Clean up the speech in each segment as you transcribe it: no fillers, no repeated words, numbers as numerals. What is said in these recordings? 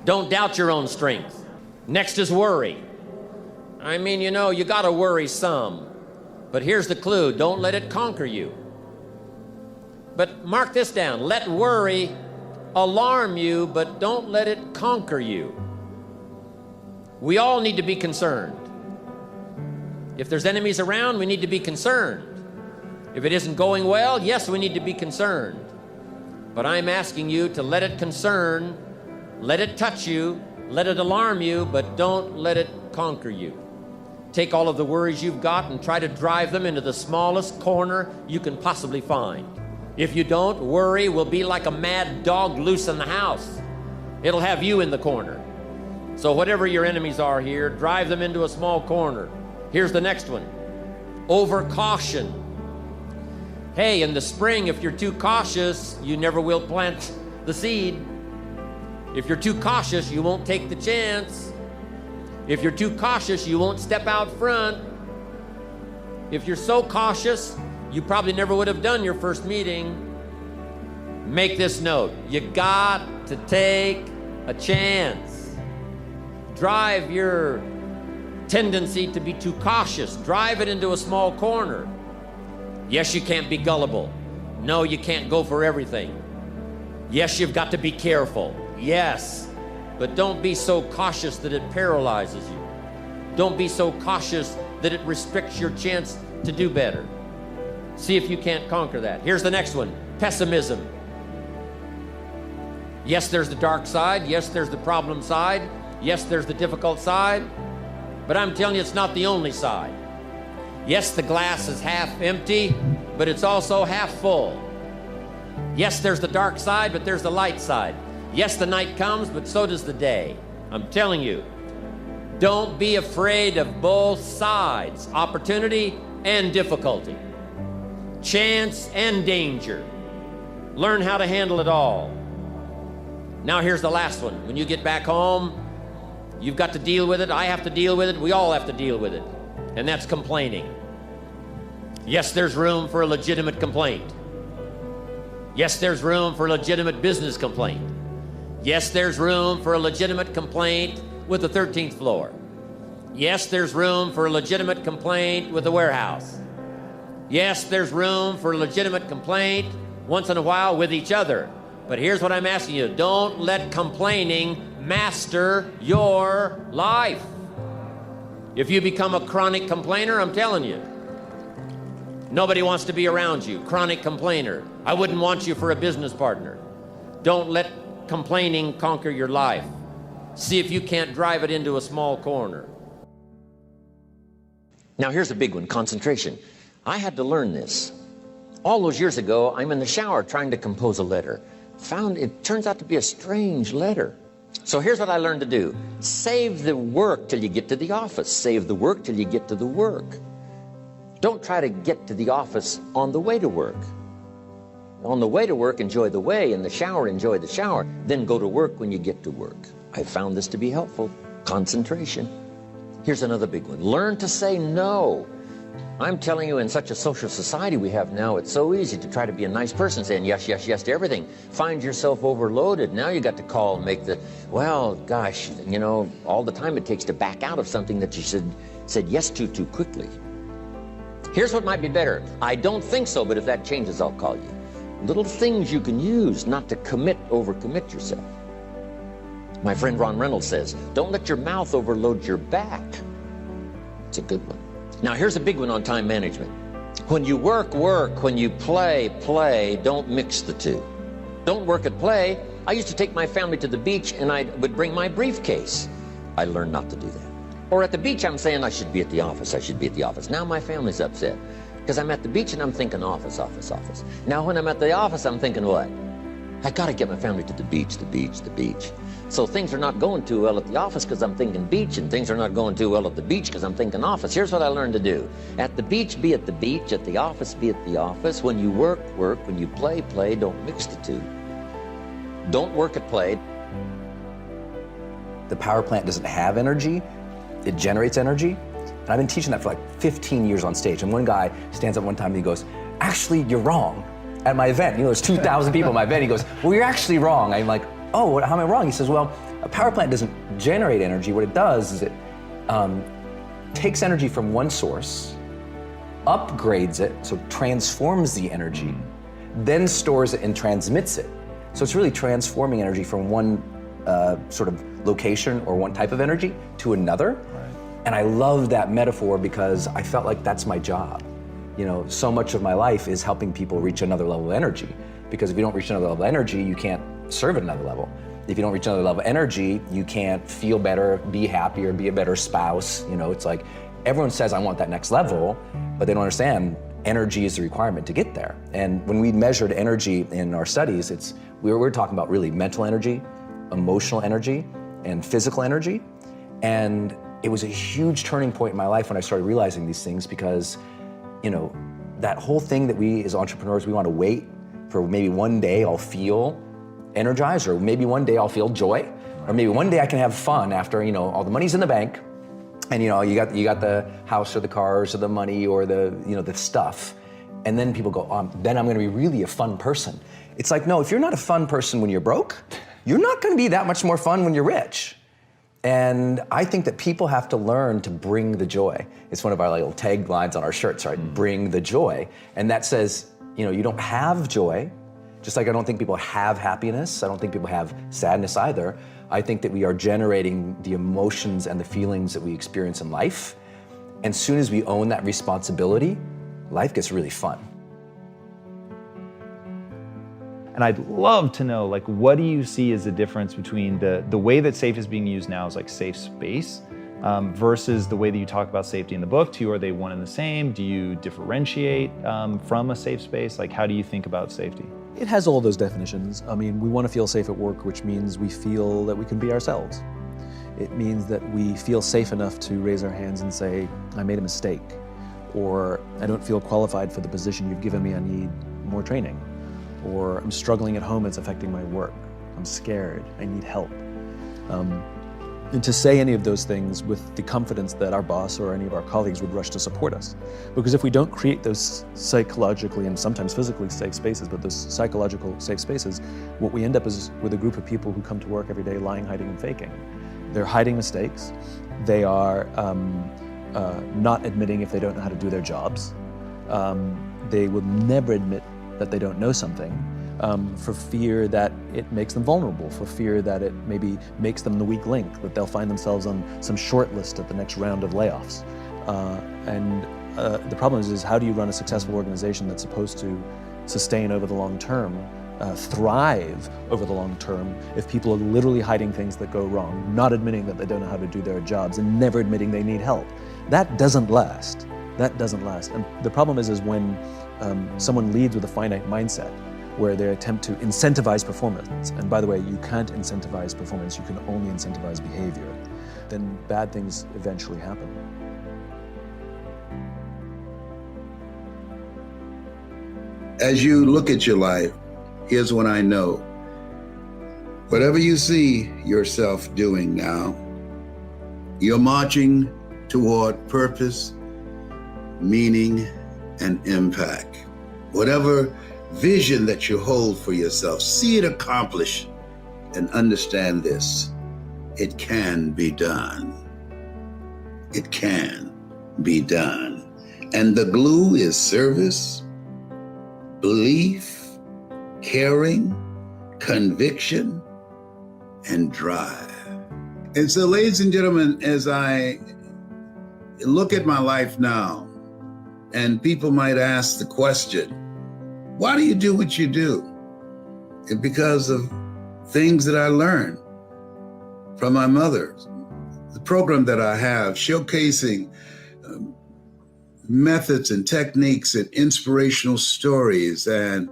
Don't doubt your own strength. Next is worry. I mean, you know, you gotta worry some. But here's the clue, don't let it conquer you. But mark this down, let worry alarm you, but don't let it conquer you. We all need to be concerned. If there's enemies around, we need to be concerned. If it isn't going well, yes, we need to be concerned. But I'm asking you to let it concern, let it touch you, let it alarm you, but don't let it conquer you. Take all of the worries you've got and try to drive them into the smallest corner you can possibly find. If you don't, worry will be like a mad dog loose in the house. It'll have you in the corner. So whatever your enemies are here, drive them into a small corner. Here's the next one. Overcaution. Hey, in the spring, if you're too cautious, you never will plant the seed. If you're too cautious, you won't take the chance. If you're too cautious, you won't step out front. If you're so cautious, you probably never would have done your first meeting. Make this note. You got to take a chance. Drive your tendency to be too cautious. Drive it into a small corner. Yes, you can't be gullible. No, you can't go for everything. Yes, you've got to be careful. Yes, but don't be so cautious that it paralyzes you. Don't be so cautious that it restricts your chance to do better. See if you can't conquer that. Here's the next one, pessimism. Yes, there's the dark side. Yes, there's the problem side. Yes, there's the difficult side. But I'm telling you, it's not the only side. Yes, the glass is half empty, but it's also half full. Yes, there's the dark side, but there's the light side. Yes, the night comes, but so does the day. I'm telling you, don't be afraid of both sides, opportunity and difficulty, chance and danger. Learn how to handle it all. Now here's the last one. When you get back home, you've got to deal with it. I have to deal with it. We all have to deal with it. And that's complaining. Yes, there's room for a legitimate complaint. Yes, there's room for a legitimate business complaint. Yes, there's room for a legitimate complaint with the 13th floor. Yes, there's room for a legitimate complaint with the warehouse. Yes, there's room for a legitimate complaint once in a while with each other. But here's what I'm asking you. Don't let complaining master your life. If you become a chronic complainer, I'm telling you, nobody wants to be around you. Chronic complainer. I wouldn't want you for a business partner. Don't let complaining conquer your life. See if you can't drive it into a small corner. Now here's a big one, concentration. I had to learn this. All those years ago, I'm in the shower trying to compose a letter. Found it turns out to be a strange letter. So here's what I learned to do. Save the work till you get to the office. Save the work till you get to the work. Don't try to get to the office on the way to work. On the way to work, enjoy the way. In the shower, enjoy the shower. Then go to work when you get to work. I found this to be helpful. Concentration. Here's another big one. Learn to say no. I'm telling you, in such a social society we have now, it's so easy to try to be a nice person, saying yes, yes, yes to everything. Find yourself overloaded. Now you got to call and make the, well, gosh, you know, all the time it takes to back out of something that you said yes to too quickly. Here's what might be better. I don't think so, but if that changes, I'll call you. Little things you can use not to overcommit yourself. My friend Ron Reynolds says, don't let your mouth overload your back. It's a good one. Now here's a big one on time management. When you work, work. When you play, play. Don't mix the two. Don't work at play. I used to take my family to the beach and I would bring my briefcase. I learned not to do that. Or at the beach, I'm saying I should be at the office. I should be at the office. Now my family's upset because I'm at the beach and I'm thinking office, office, office. Now when I'm at the office, I'm thinking what? I got to get my family to the beach, the beach, the beach. So things are not going too well at the office because I'm thinking beach, and things are not going too well at the beach because I'm thinking office. Here's what I learned to do. At the beach, be at the beach. At the office, be at the office. When you work, work. When you play, play. Don't mix the two. Don't work at play. The power plant doesn't have energy. It generates energy. And I've been teaching that for like 15 years on stage. And one guy stands up one time and he goes, actually, you're wrong. At my event, you know, there's 2,000 people at my event. He goes, well, you're actually wrong. I'm like, oh, how am I wrong? He says, well, a power plant doesn't generate energy. What it does is it takes energy from one source, upgrades it, so transforms the energy, then stores it and transmits it. So it's really transforming energy from one sort of location or one type of energy to another. Right. And I love that metaphor because I felt like that's my job. You know, so much of my life is helping people reach another level of energy. Because if you don't reach another level of energy, you can't serve at another level. If you don't reach another level of energy, you can't feel better, be happier, be a better spouse. You know, it's like everyone says, I want that next level, but they don't understand energy is the requirement to get there. And when we measured energy in our studies, we were talking about really mental energy, emotional energy, and physical energy. And it was a huge turning point in my life when I started realizing these things because, you know, that whole thing that we as entrepreneurs, we want to wait for maybe one day I'll feel energized, or maybe one day I'll feel joy, or maybe one day I can have fun after, you know, all the money's in the bank, and you know, you got the house or the cars or the money or the, you know, the stuff, and then people go, then I'm going to be really a fun person. It's like, no, if you're not a fun person when you're broke, you're not going to be that much more fun when you're rich. And I think that people have to learn to bring the joy. It's one of our little taglines on our shirts, right? Bring the joy, and that says, you know, you don't have joy, just like I don't think people have happiness. I don't think people have sadness either. I think that we are generating the emotions and the feelings that we experience in life. And as soon as we own that responsibility, life gets really fun. And I'd love to know, like, what do you see as the difference between the way that SAFE is being used now as like safe space versus the way that you talk about safety in the book? To you, are they one and the same? Do you differentiate from a safe space? Like, how do you think about safety? It has all those definitions. I mean, we want to feel safe at work, which means we feel that we can be ourselves. It means that we feel safe enough to raise our hands and say, I made a mistake, or I don't feel qualified for the position you've given me, I need more training, or I'm struggling at home, it's affecting my work, I'm scared, I need help. And to say any of those things with the confidence that our boss or any of our colleagues would rush to support us. Because if we don't create those psychologically and sometimes physically safe spaces, but those psychological safe spaces, what we end up is with a group of people who come to work every day lying, hiding, and faking. They're hiding mistakes. They are not admitting if they don't know how to do their jobs. They will never admit that they don't know something. For fear that it makes them vulnerable, for fear that it maybe makes them the weak link, that they'll find themselves on some short list at the next round of layoffs. The problem is how do you run a successful organization that's supposed to sustain over the long term, thrive over the long term, if people are literally hiding things that go wrong, not admitting that they don't know how to do their jobs, and never admitting they need help? That doesn't last. That doesn't last. And the problem is when someone leads with a finite mindset, where they attempt to incentivize performance. And by the way, you can't incentivize performance, you can only incentivize behavior. Then bad things eventually happen. As you look at your life, here's what I know. Whatever you see yourself doing now, you're marching toward purpose, meaning, and impact. Whatever vision that you hold for yourself, see it accomplished and understand this. It can be done. It can be done. And the glue is service, belief, caring, conviction, and drive. And so, ladies and gentlemen, as I look at my life now, and people might ask the question, why do you do what you do? It's because of things that I learned from my mother. The program that I have showcasing methods and techniques and inspirational stories and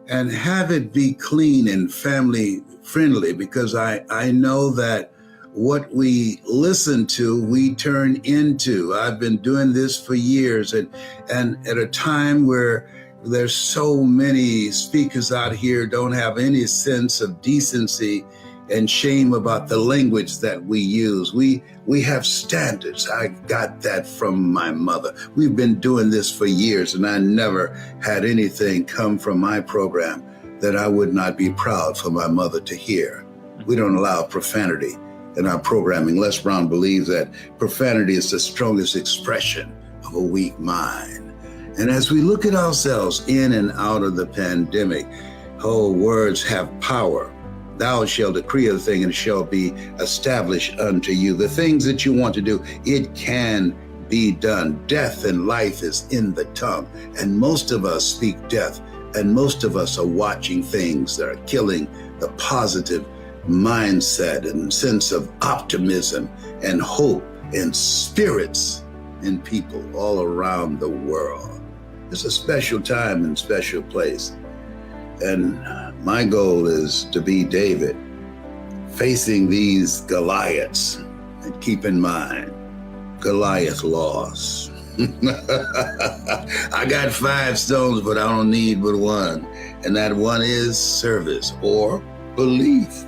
have it be clean and family friendly, because I know that what we listen to, we turn into. I've been doing this for years and at a time where there's so many speakers out here don't have any sense of decency and shame about the language that we use. We have standards. I got that from my mother. We've been doing this for years, and I never had anything come from my program that I would not be proud for my mother to hear. We don't allow profanity in our programming. Les Brown believes that profanity is the strongest expression of a weak mind. And as we look at ourselves in and out of the pandemic, words have power. Thou shalt decree a thing and it shall be established unto you. The things that you want to do, it can be done. Death and life is in the tongue. And most of us speak death. And most of us are watching things that are killing the positive mindset and sense of optimism and hope and spirits in people all around the world. It's a special time and special place. And my goal is to be David, facing these Goliaths. And keep in mind, Goliath lost. I got 5 stones, but I don't need but one. And that one is service or belief.